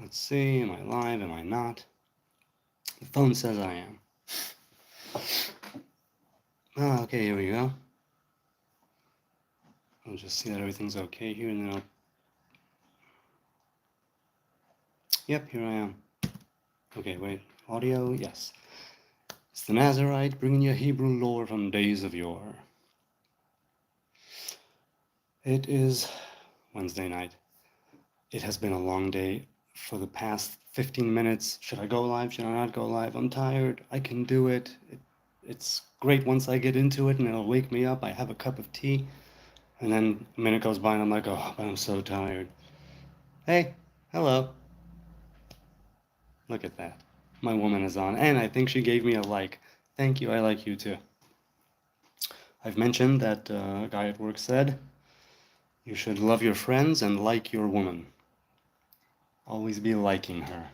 Let's see, am I live, am I not? The phone says I am. Okay, here we go. I'll just see that everything's okay here, and then I'll... Yep, here I am. Okay, wait. Audio, yes. It's the Nazarite, bringing you Hebrew lore from days of yore. It is Wednesday night. It has been a long day. For the past 15 minutes, should I go live? Should I not go live? I'm tired. I can do it. It's great once I get into it and it'll wake me up. I have a cup of tea, and then a minute goes by and I'm like, oh, I'm so tired. Hey, hello. Look at that. My woman is on, and I think she gave me a like. Thank you, I like you too. I've mentioned that a guy at work said, you should love your friends and like your woman. Always be liking her.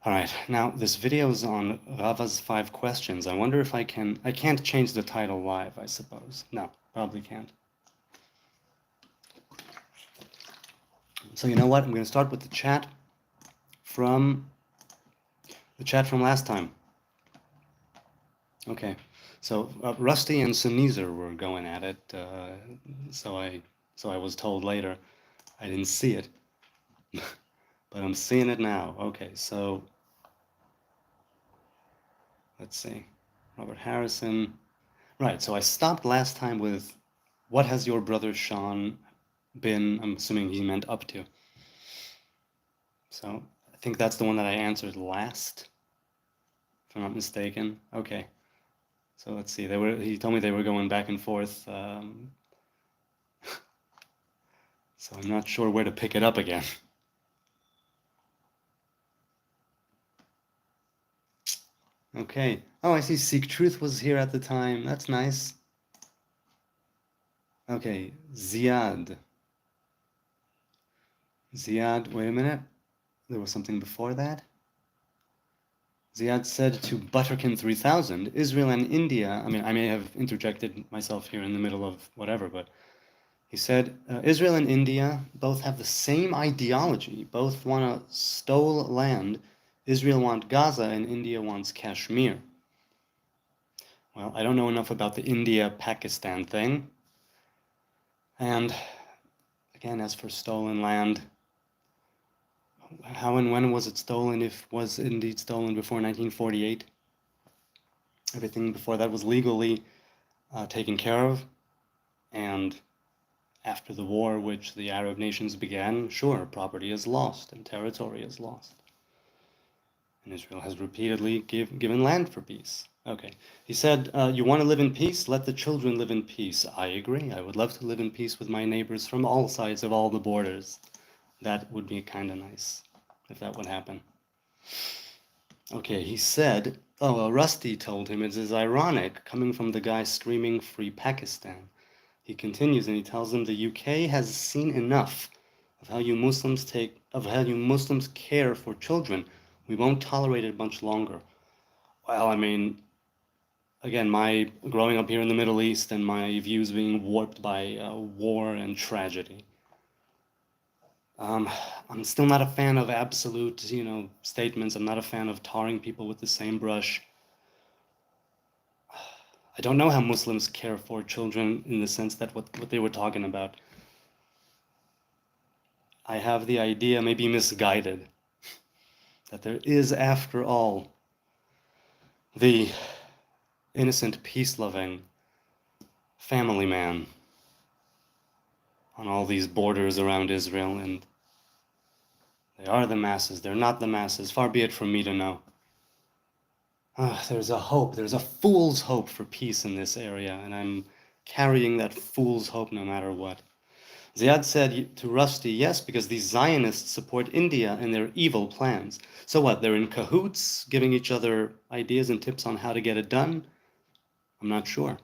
Alright, now this video is on Rava's 5 questions. I wonder if I can't change the title live, I suppose. No, probably can't. So you know what? I'm going to start with the chat from last time. Okay, so Rusty and Suneezer were going at it, so I was told later. I didn't see it, but I'm seeing it now. Okay, so let's see. Robert Harrison. Right, so I stopped last time with, what has your brother Sean been, I'm assuming he meant up to. So I think that's the one that I answered last, if I'm not mistaken. Okay. So let's see. He told me they were going back and forth. So I'm not sure where to pick it up again. Okay. Oh, I see Seek Truth was here at the time. That's nice. Okay, Ziad. Ziad, wait a minute. There was something before that. Ziad said to Butterkin 3000, Israel and India, I mean, I may have interjected myself here in the middle of whatever, but he said, Israel and India both have the same ideology. Both want to stole land. Israel wants Gaza and India wants Kashmir. Well, I don't know enough about the India-Pakistan thing. And again, as for stolen land, how and when was it stolen, if it was indeed stolen before 1948? Everything before that was legally taken care of. And after the war, which the Arab nations began, sure, property is lost and territory is lost. And Israel has repeatedly given land for peace. Okay. He said, you want to live in peace? Let the children live in peace. I agree. I would love to live in peace with my neighbors from all sides of all the borders. That would be kind of nice, if that would happen. Okay, he said, Rusty told him it is ironic coming from the guy screaming Free Pakistan. He continues and he tells them the UK has seen enough of how you Muslims care for children. We won't tolerate it much longer. Well, I mean, again, my growing up here in the Middle East and my views being warped by war and tragedy. I'm still not a fan of absolute, statements. I'm not a fan of tarring people with the same brush. I don't know how Muslims care for children in the sense that what they were talking about. I have the idea, maybe misguided, that there is, after all, the innocent, peace-loving family man on all these borders around Israel, and they are the masses. They're not the masses. Far be it from me to know. There's a hope. There's a fool's hope for peace in this area, and I'm carrying that fool's hope no matter what. Ziad said to Rusty, yes, because these Zionists support India and their evil plans. So what, they're in cahoots, giving each other ideas and tips on how to get it done? I'm not sure.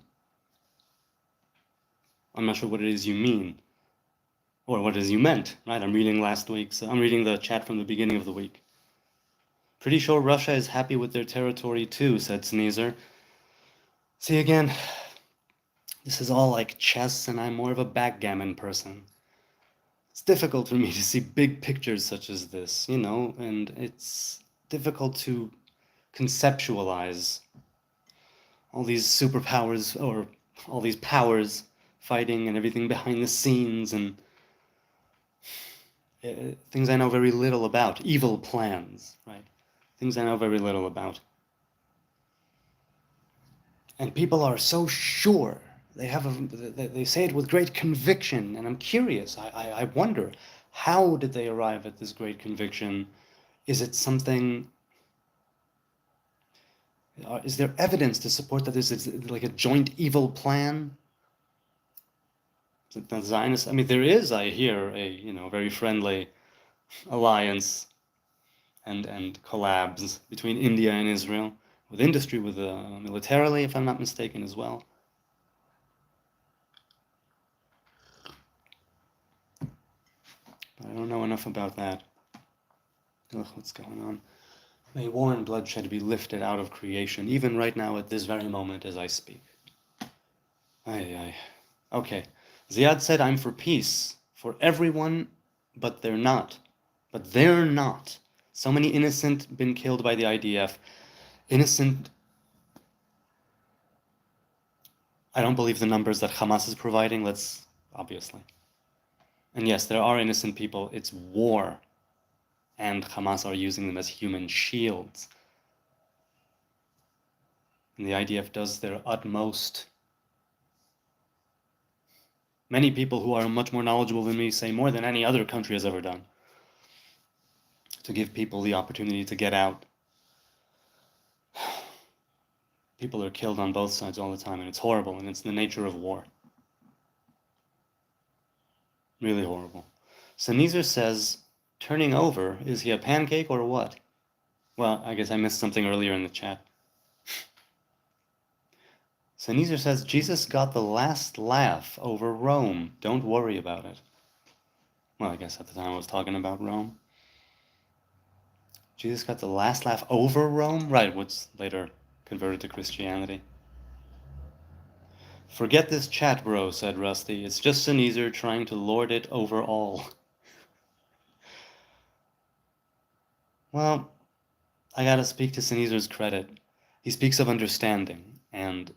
I'm not sure what it is you mean, or what it is you meant, right? I'm reading the chat from the beginning of the week. Pretty sure Russia is happy with their territory too, said Sneezer. See, again, this is all like chess, and I'm more of a backgammon person. it's difficult for me to see big pictures such as this, and it's difficult to conceptualize all these superpowers or all these powers fighting and everything behind the scenes and things I know very little about, evil plans, right? Things I know very little about. And people are so sure. They say it with great conviction, and I'm curious. I wonder, how did they arrive at this great conviction? Is it something? Is there evidence to support that this is like a joint evil plan? The Zionists. I mean, there is, I hear, a very friendly alliance and collabs between India and Israel, with industry, with militarily, if I'm not mistaken, as well. But I don't know enough about that. Ugh, what's going on? May war and bloodshed be lifted out of creation, even right now at this very moment as I speak. Aye. Okay. Ziad said, I'm for peace, for everyone, but they're not. But they're not. So many innocent been killed by the IDF. Innocent. I don't believe the numbers that Hamas is providing, obviously. And yes, there are innocent people. It's war. And Hamas are using them as human shields. And the IDF does their utmost. Many people who are much more knowledgeable than me say more than any other country has ever done to give people the opportunity to get out. People are killed on both sides all the time, and it's horrible, and it's the nature of war. Really horrible. Sneezer says, turning over, is he a pancake or what? Well, I guess I missed something earlier in the chat. Sneezer says, Jesus got the last laugh over Rome. Don't worry about it. Well, I guess at the time I was talking about Rome. Jesus got the last laugh over Rome? Right, what's later converted to Christianity. Forget this chat, bro, said Rusty. It's just Sneezer trying to lord it over all. Well, I gotta speak to Sneezer's credit. He speaks of understanding and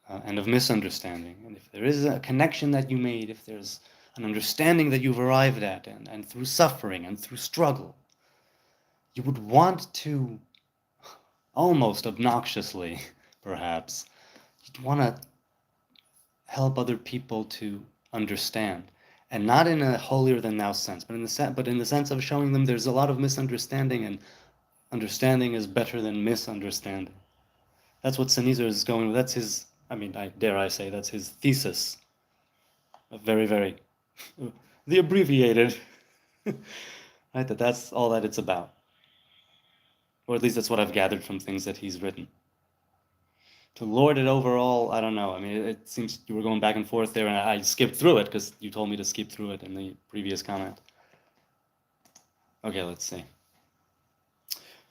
of misunderstanding. And if there is a connection that you made, if there's an understanding that you've arrived at, and through suffering and through struggle, you would want to, almost obnoxiously, perhaps, you'd want to help other people to understand. And not in a holier-than-thou sense, but in the sense of showing them there's a lot of misunderstanding, and understanding is better than misunderstanding. That's what Sneezer is going with. That's his, dare I say, that's his thesis. Very, very, the abbreviated, right? That's all that it's about. Or at least that's what I've gathered from things that he's written. To lord it over all, I don't know. It seems you were going back and forth there, and I skipped through it because you told me to skip through it in the previous comment. Okay, let's see.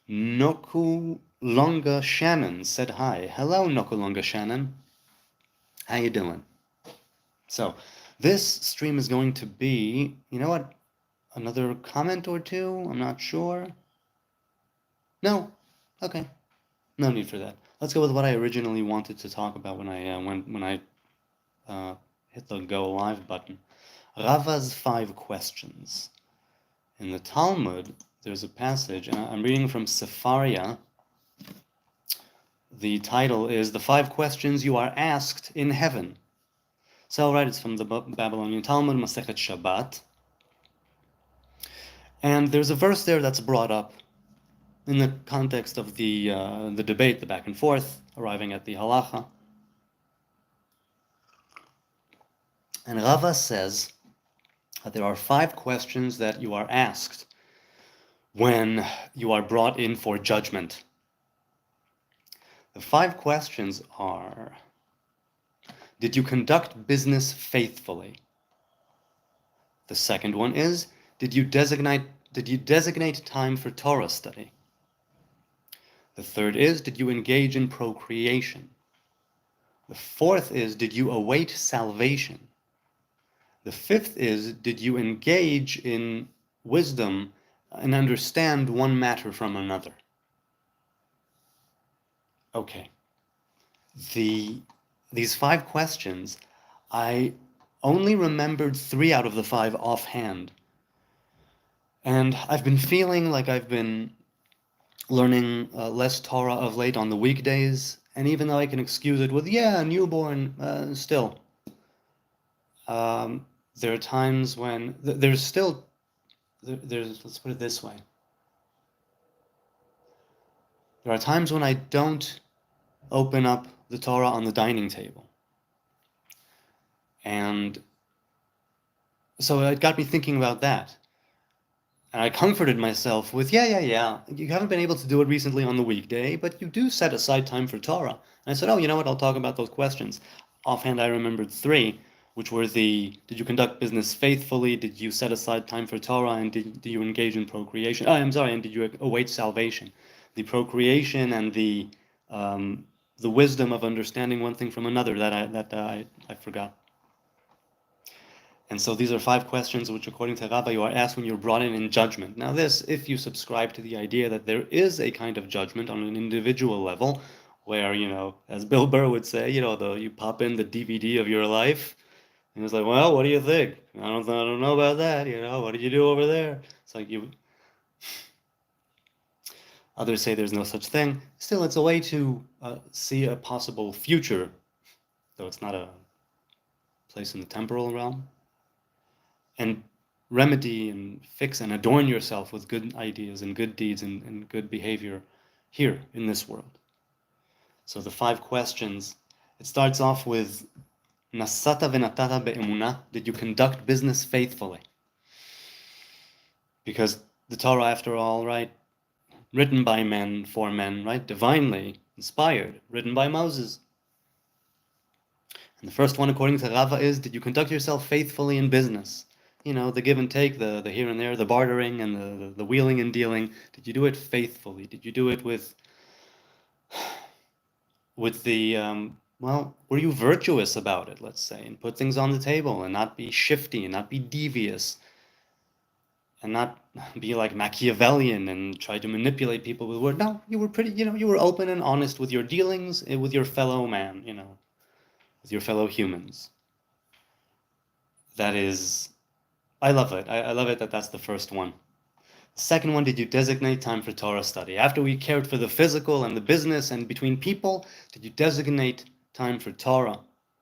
Nokulonga Shannon said hi. Hello, Nokulonga Shannon. How you doing? So, this stream is going to be, you know what, another comment or two? I'm not sure. No? Okay. No need for that. Let's go with what I originally wanted to talk about when I hit the go live button. Rava's 5 questions. In the Talmud, there's a passage, and I'm reading from Sepharia. The title is The 5 Questions You Are Asked in Heaven. So, right, it's from the Babylonian Talmud, Masechet Shabbat. And there's a verse there that's brought up in the context of the debate, the back and forth, arriving at the halacha. And Rava says that there are 5 questions that you are asked when you are brought in for judgment. The 5 questions are: did you conduct business faithfully? The second one is, did you designate time for Torah study? The third is, did you engage in procreation? The fourth is, did you await salvation? The fifth is, did you engage in wisdom and understand one matter from another? Okay. These 5 questions, I only remembered 3 out of the 5 offhand. And I've been feeling like I've been learning less Torah of late on the weekdays. And even though I can excuse it with, yeah, newborn, still. There are times when there's still, let's put it this way. There are times when I don't open up the Torah on the dining table. And so it got me thinking about that. And I comforted myself with, yeah. You haven't been able to do it recently on the weekday, but you do set aside time for Torah. And I said, oh, you know what? I'll talk about those questions. Offhand, I remembered 3, which were did you conduct business faithfully? Did you set aside time for Torah? And did you engage in procreation? And did you await salvation? The procreation and the wisdom of understanding one thing from another that I forgot. And so these are 5 questions which, according to Rava, you are asked when you're brought in judgment. Now this, if you subscribe to the idea that there is a kind of judgment on an individual level, where, as Bill Burr would say, you pop in the DVD of your life, and it's like, well, what do you think? I don't know about that, what did you do over there? It's like others say there's no such thing. Still, it's a way to see a possible future, though it's not a place in the temporal realm. And remedy and fix and adorn yourself with good ideas and good deeds and good behavior here in this world. So the 5 questions, it starts off with Nasata v'natata be'emunah, did you conduct business faithfully? Because the Torah, after all, right, written by men, for men, right, divinely inspired, written by Moses. And the first one, according to Rava, is, did you conduct yourself faithfully in business? The give and take, the here and there, the bartering and the wheeling and dealing. Did you do it faithfully? Did you do it with the, were you virtuous about it, let's say, and put things on the table and not be shifty and not be devious and not be like Machiavellian and try to manipulate people with words? No, you were pretty, you were open and honest with your dealings with your fellow man, with your fellow humans. That is... I love it. I love it that that's the first one. The second one, did you designate time for Torah study? After we cared for the physical and the business and between people, did you designate time for Torah,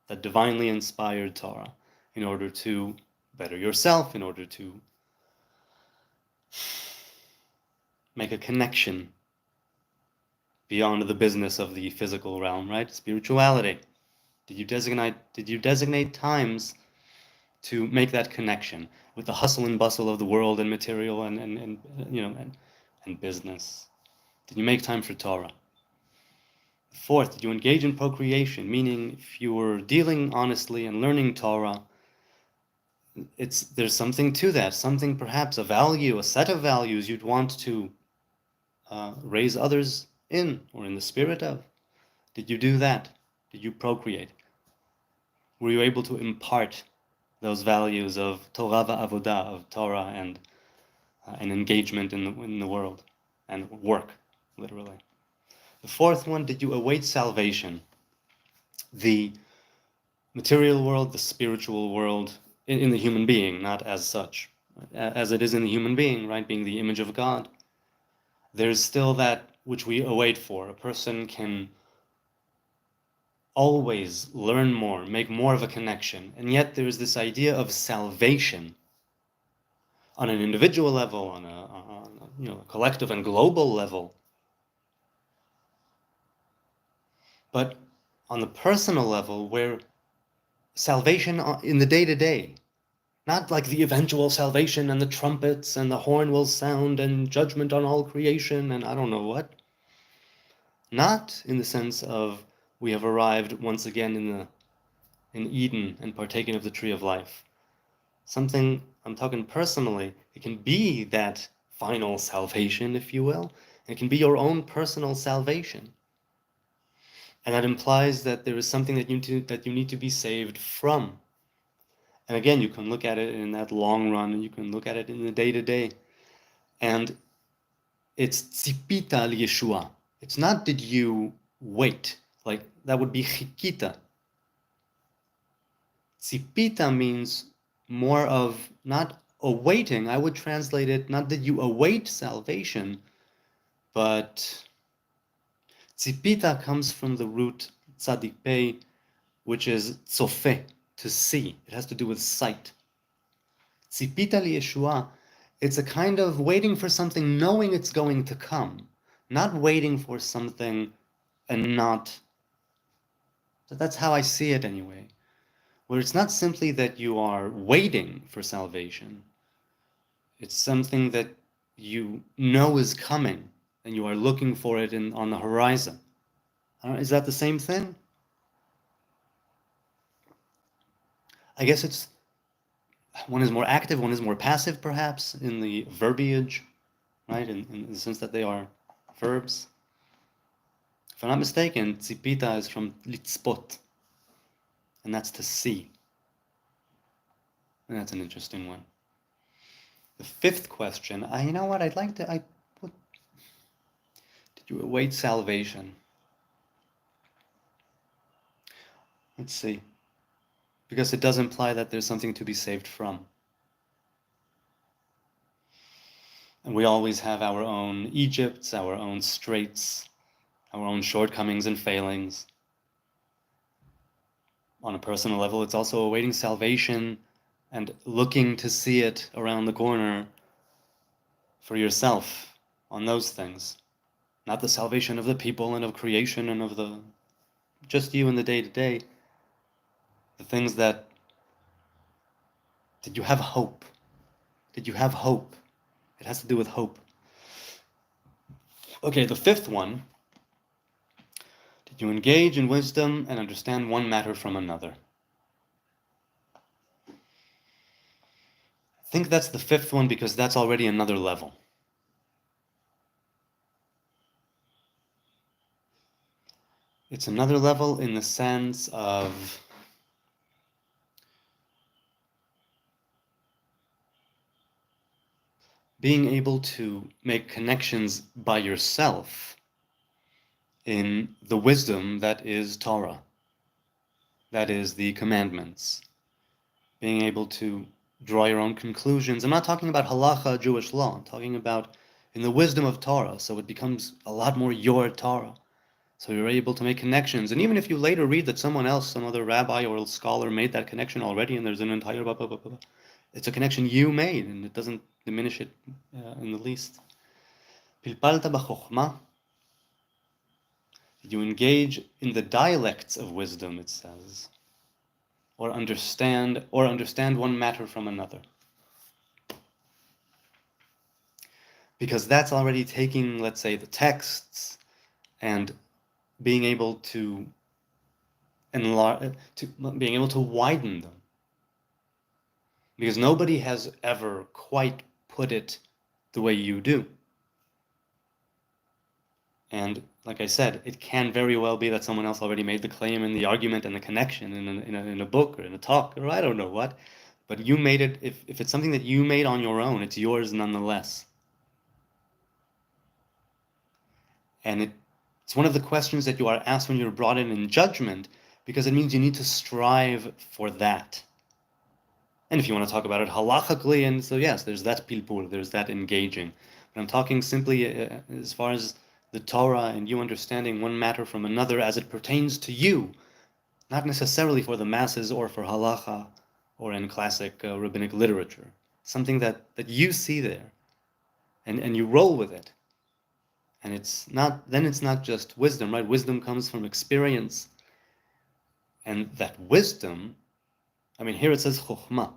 the divinely inspired Torah, in order to better yourself, in order to make a connection beyond the business of the physical realm, right? Spirituality. Did you designate times to make that connection with the hustle and bustle of the world and material and business? Did you make time for Torah? Fourth, did you engage in procreation? Meaning, if you were dealing honestly and learning Torah, there's something to that, something perhaps a value, a set of values you'd want to raise others in or in the spirit of. Did you do that? Did you procreate? Were you able to impart those values of Torah va'avodah, of Torah and engagement in the world and work, literally? The fourth one, did you await salvation? The material world, the spiritual world, in the human being, not as such, as it is in the human being, right, being the image of God. There's still that which we await for. A person can always learn more, make more of a connection, and yet there's this idea of salvation on an individual level, on a collective and global level. But on the personal level, where salvation in the day-to-day, not like the eventual salvation and the trumpets and the horn will sound and judgment on all creation and I don't know what. Not in the sense of we have arrived once again in Eden and partaken of the tree of life. Something, I'm talking personally, it can be that final salvation, if you will. It can be your own personal salvation. And that implies that there is something that you need to be saved from. And again, you can look at it in that long run, and you can look at it in the day-to-day. And it's tzipita al Yeshua. It's not did you wait, like that would be chikita. Tzipita means more of not awaiting. I would translate it not that you await salvation, but tzipita comes from the root tzadik pei, which is tzofe, to see. It has to do with sight. Tzipita liyeshua, it's a kind of waiting for something, knowing it's going to come, not waiting for something and not. So that's how I see it anyway. Where it's not simply that you are waiting for salvation, it's something that you know is coming and you are looking for it on the horizon. Is that the same thing? I guess it's one is more active, one is more passive, perhaps, in the verbiage, right? In the sense that they are verbs. If I'm not mistaken, tzipita is from litzpot, and that's to see. And that's an interesting one. The fifth question, you know what, I'd like to, did you await salvation? Let's see. Because it does imply that there's something to be saved from. And we always have our own Egypts, our own straits, our own shortcomings and failings. On a personal level, it's also awaiting salvation and looking to see it around the corner for yourself on those things. Not the salvation of the people and of creation and of just you in the day-to-day. The things that, did you have hope? Did you have hope? It has to do with hope. Okay, the fifth one. Did you engage in wisdom and understand one matter from another? I think that's the fifth one because that's already another level. It's another level in the sense of being able to make connections by yourself in the wisdom that is Torah, that is the commandments. Being able to draw your own conclusions. I'm not talking about halacha, Jewish law. I'm talking about in the wisdom of Torah, so it becomes a lot more your Torah. So you're able to make connections. And even if you later read that someone else, some other rabbi or scholar made that connection already, and there's an entire blah, blah, blah, blah, it's a connection you made, and it doesn't diminish it in the least. Pilpalta b'chokhmah. You engage in the dialects of wisdom, it says, or understand one matter from another. Because that's already taking, let's say, the texts and being able to being able to widen them. Because nobody has ever quite put it the way you do. And like I said, it can very well be that someone else already made the claim and the argument and the connection in a book or in a talk or I don't know what. But you made it, if it's something that you made on your own, it's yours nonetheless. And it's one of the questions that you are asked when you're brought in judgment, because it means you need to strive for that. And if you want to talk about it halachically, and so yes, there's that pilpul, there's that engaging. But I'm talking simply as far as the Torah and you understanding one matter from another as it pertains to you, not necessarily for the masses or for halacha or in classic rabbinic literature. Something that you see there and you roll with it. And it's not just wisdom, right? Wisdom comes from experience. And that wisdom, I mean, here it says chokhmah.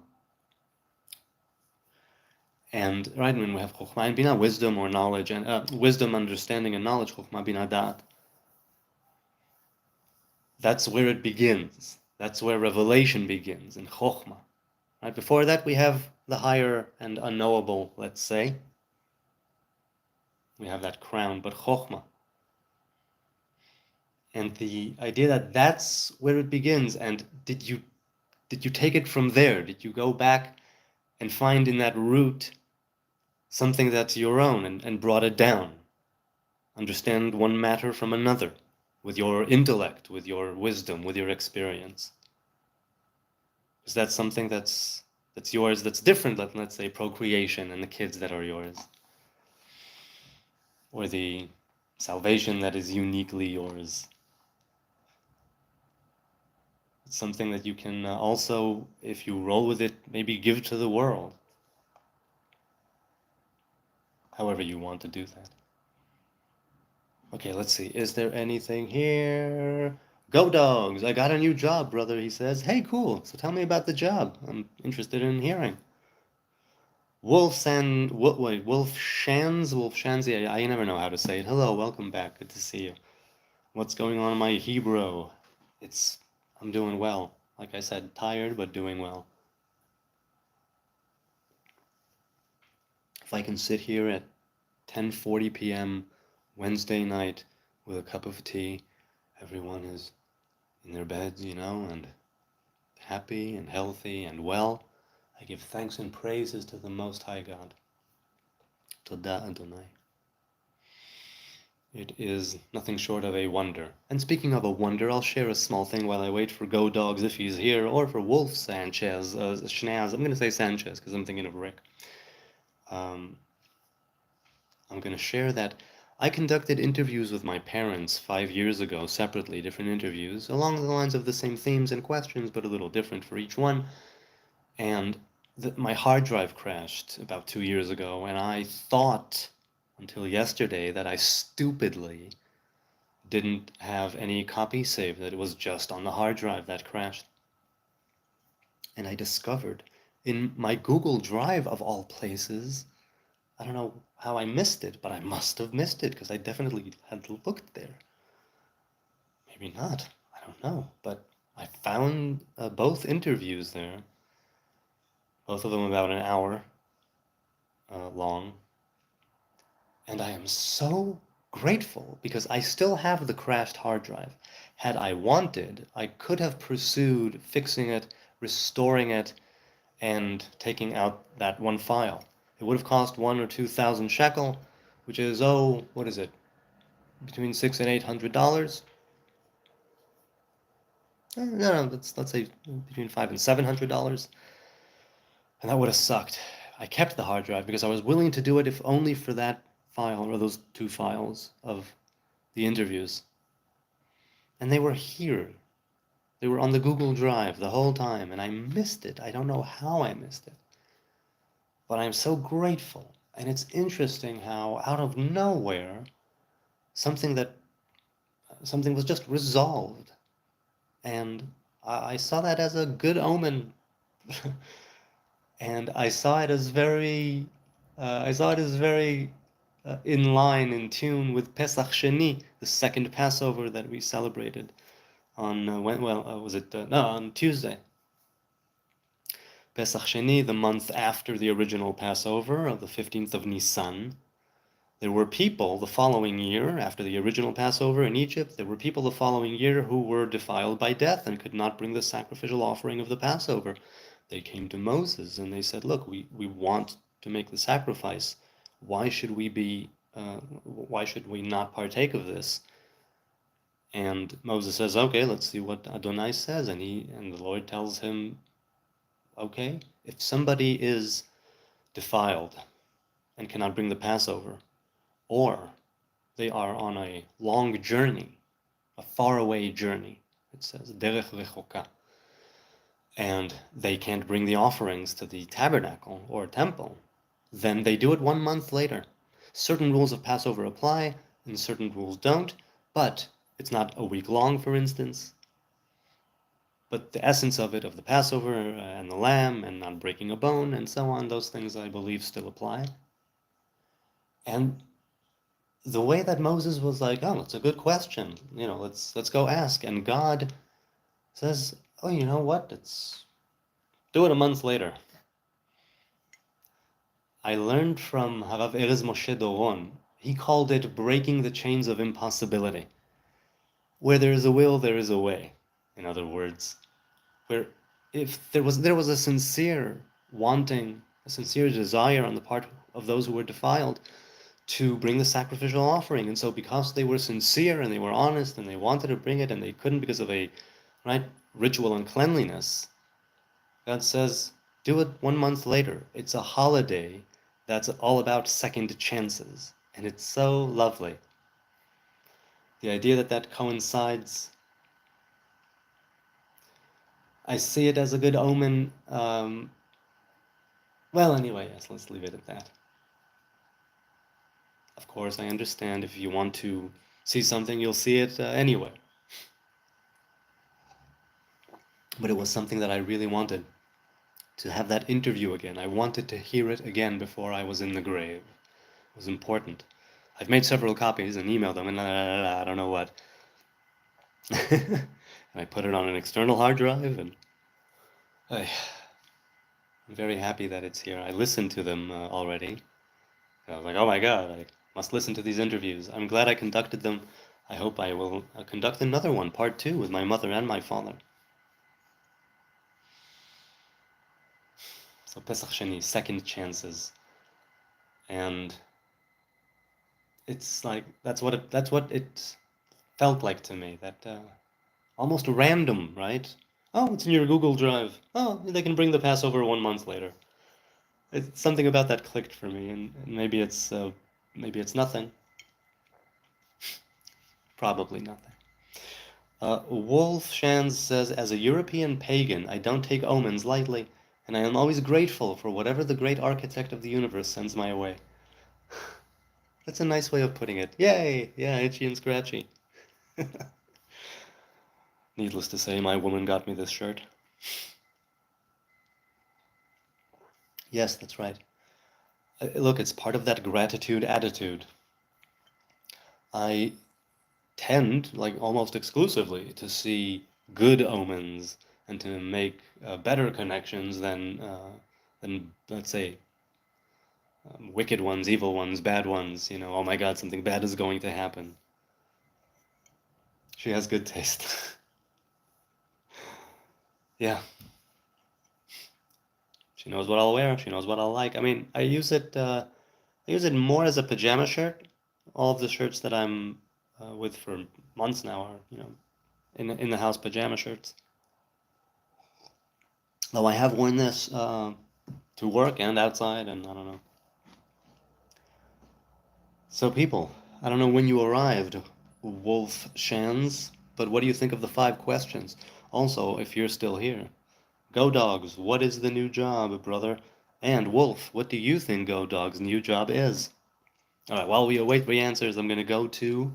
And right when we have chokhmah and bina, wisdom or knowledge, and wisdom, understanding, and knowledge, chokhmah bina da'at. That's where it begins. That's where revelation begins in chokhmah. Right before that, we have the higher and unknowable. Let's say we have that crown, but chokhmah. And the idea that that's where it begins. And did you did you take it from there? Did you go back and find in that root something that's your own and brought it down? Understand one matter from another with your intellect, with your wisdom, with your experience. Is that something that's yours, that's different than, let's say, procreation and the kids that are yours? Or the salvation that is uniquely yours? It's something that you can also, if you roll with it, maybe give to the world. However you want to do that. Okay, let's see. Is there anything here? Go Dogs! I got a new job, brother, he says. Hey, cool. So tell me about the job. I'm interested in hearing. Wolf Shans, yeah, I never know how to say it. Hello, welcome back. Good to see you. What's going on in my Hebrew? I'm doing well. Like I said, tired, but doing well. If I can sit here at 10:40 p.m. Wednesday night with a cup of tea, everyone is in their beds, and happy and healthy and well, I give thanks and praises to the Most High God. Toda Adonai. It is nothing short of a wonder. And speaking of a wonder, I'll share a small thing while I wait for Go Dogs if he's here, or for Wolf Sanchez, Schnaz. I'm going to say Sanchez because I'm thinking of Rick. I'm going to share that I conducted interviews with my parents 5 years ago, separately, different interviews, along the lines of the same themes and questions, but a little different for each one. And my hard drive crashed about 2 years ago, and I thought until yesterday that I stupidly didn't have any copy saved, that it was just on the hard drive that crashed. And I discovered in my Google Drive, of all places, I don't know how I missed it, but I must have missed it because I definitely had looked there. Maybe not, I don't know, but I found both interviews there, both of them about an hour long, and I am so grateful because I still have the crashed hard drive. Had I wanted, I could have pursued fixing it, restoring it, and taking out that one file. It would have cost 1,000 or 2,000 shekel, which is, what is it? Between $600 and $800. No, let's say between $500 and $700, and that would have sucked. I kept the hard drive because I was willing to do it if only for that file or those 2 files of the interviews, and they were here. They were on the Google Drive the whole time, and I missed it. I don't know how I missed it, but I'm so grateful. And it's interesting how out of nowhere something was just resolved, and I saw that as a good omen. And I saw it as very in line, in tune with Pesach Sheni, the second Passover that we celebrated on on Tuesday. Pesach Sheni, the month after the original Passover of the 15th of Nisan. There were people the following year, after the original Passover in Egypt, there were people the following year who were defiled by death and could not bring the sacrificial offering of the Passover. They came to Moses and they said, look, we want to make the sacrifice. Why should we not partake of this? And Moses says, okay, let's see what Adonai says. And the Lord tells him, okay, if somebody is defiled and cannot bring the Passover, or they are on a long journey, a faraway journey, it says, derech rechoka, and they can't bring the offerings to the tabernacle or temple, then they do it 1 month later. Certain rules of Passover apply, and certain rules don't, but it's not a week long, for instance. But the essence of it, of the Passover and the lamb and not breaking a bone and so on, those things I believe still apply. And the way that Moses was like, oh, that's a good question, let's go ask. And God says, oh, you know what? Let's do it a month later. I learned from Harav Erez Moshe Doron, he called it breaking the chains of impossibility. Where there is a will, there is a way. In other words, where if there was a sincere wanting, a sincere desire on the part of those who were defiled to bring the sacrificial offering. And so because they were sincere and they were honest and they wanted to bring it and they couldn't because of a right ritual uncleanliness, God says, do it 1 month later. It's a holiday that's all about second chances. And it's so lovely. The idea that that coincides, I see it as a good omen. Well, anyway, yes, let's leave it at that. Of course, I understand if you want to see something, you'll see it anywhere. But it was something that I really wanted to have that interview again. I wanted to hear it again before I was in the grave. It was important. I've made several copies and emailed them, and I don't know what. And I put it on an external hard drive, and I'm very happy that it's here. I listened to them already. I was like, oh my God, I must listen to these interviews. I'm glad I conducted them. I hope I will conduct another one, part 2, with my mother and my father. So Pesach Sheni, second chances. And it's like that's what it felt like to me. That almost random, right? Oh, it's in your Google Drive. Oh, they can bring the Passover 1 month later. It's something about that clicked for me, and maybe it's nothing. Probably nothing. Wolf Shans says, as a European pagan, I don't take omens lightly, and I am always grateful for whatever the great architect of the universe sends my way. That's a nice way of putting it. Yay! Yeah, itchy and scratchy. Needless to say, my woman got me this shirt. Yes, that's right. Look, it's part of that gratitude attitude. I tend, like almost exclusively, to see good omens and to make better connections than let's say wicked ones, evil ones, bad ones. You know, oh my God, something bad is going to happen. She has good taste. Yeah, she knows what I'll wear. She knows what I'll like. I mean, I use it. I use it more as a pajama shirt. All of the shirts that I'm with for months now are, in the house pajama shirts. Though I have worn this to work and outside, and I don't know. So, people, I don't know when you arrived, Wolf Shans, but what do you think of the 5 questions? Also, if you're still here, Go Dogs, what is the new job, brother? And Wolf, what do you think Go Dogs' new job is? All right, while we await the answers, I'm going to go to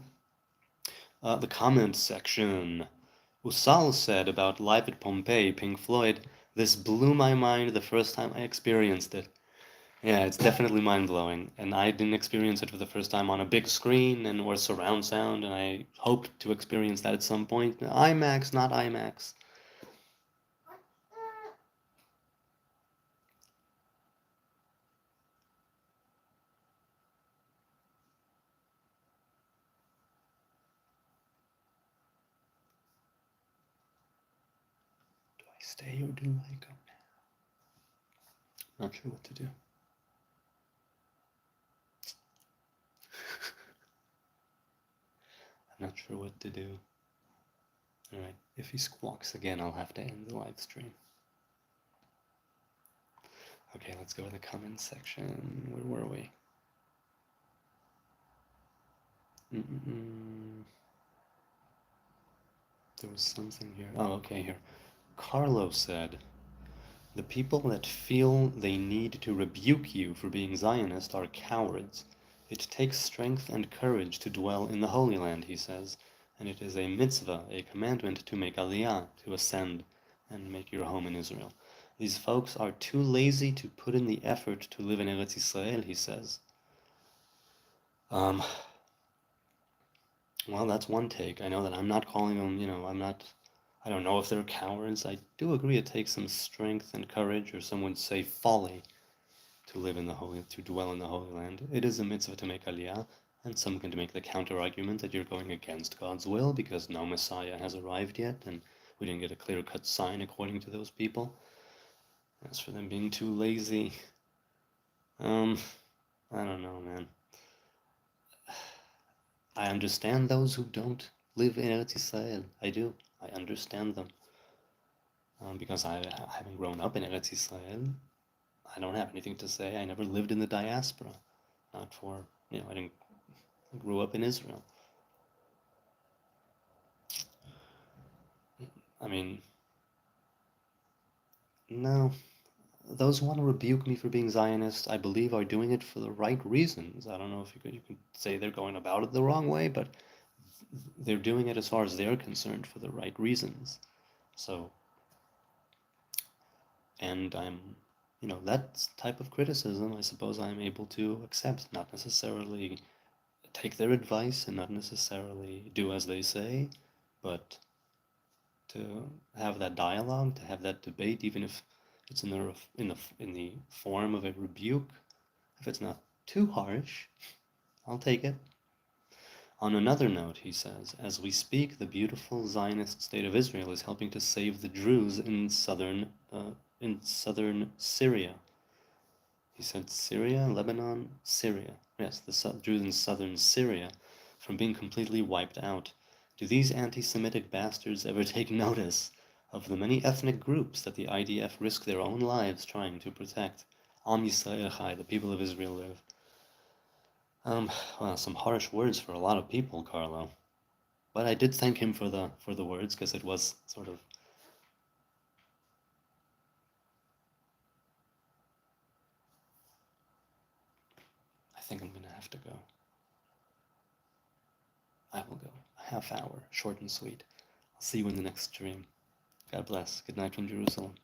the comments section. Usal said about Live at Pompeii, Pink Floyd, this blew my mind the first time I experienced it. Yeah, it's definitely mind-blowing, and I didn't experience it for the first time on a big screen and or surround sound, and I hope to experience that at some point. IMAX, not IMAX. Do I stay or do I go now? Not sure what to do. I'm not sure what to do. Alright, if he squawks again, I'll have to end the live stream. Okay, let's go to the comments section. Where were we? There was something here. Oh, okay, here. Carlos said, the people that feel they need to rebuke you for being Zionist are cowards. It takes strength and courage to dwell in the Holy Land, he says, and it is a mitzvah, a commandment to make aliyah, to ascend, and make your home in Israel. These folks are too lazy to put in the effort to live in Eretz Yisrael, he says. Well, that's one take. I know that I'm not calling them, I don't know if they're cowards. I do agree it takes some strength and courage, or some would say folly, to dwell in the Holy Land. It is a mitzvah to make aliyah, and some can make the counter argument that you're going against God's will because no Messiah has arrived yet, and we didn't get a clear-cut sign according to those people. As for them being too lazy, I don't know, man. I understand those who don't live in Eretz Yisrael. I do. I understand them. Because I haven't grown up in Eretz Yisrael, I don't have anything to say. I never lived in the diaspora. Not for, I didn't I grew up in Israel. I mean, no. Those who want to rebuke me for being Zionist, I believe, are doing it for the right reasons. I don't know if you could say they're going about it the wrong way, but they're doing it as far as they're concerned for the right reasons. So, and that type of criticism, I suppose I'm able to accept, not necessarily take their advice and not necessarily do as they say, but to have that dialogue, to have that debate, even if it's in the form of a rebuke, if it's not too harsh, I'll take it. On another note, he says, as we speak, the beautiful Zionist state of Israel is helping to save the Druze in southern Syria. He said Syria, Lebanon, Syria. Yes, the Druze in southern Syria from being completely wiped out. Do these anti-Semitic bastards ever take notice of the many ethnic groups that the IDF risk their own lives trying to protect? Am Yisrael Chai, the people of Israel live. Well, some harsh words for a lot of people, Carlo. But I did thank him for the words because it was sort of. I think I'm gonna have to go. I will go. A half hour, short and sweet. I'll see you in the next stream. God bless. Good night from Jerusalem.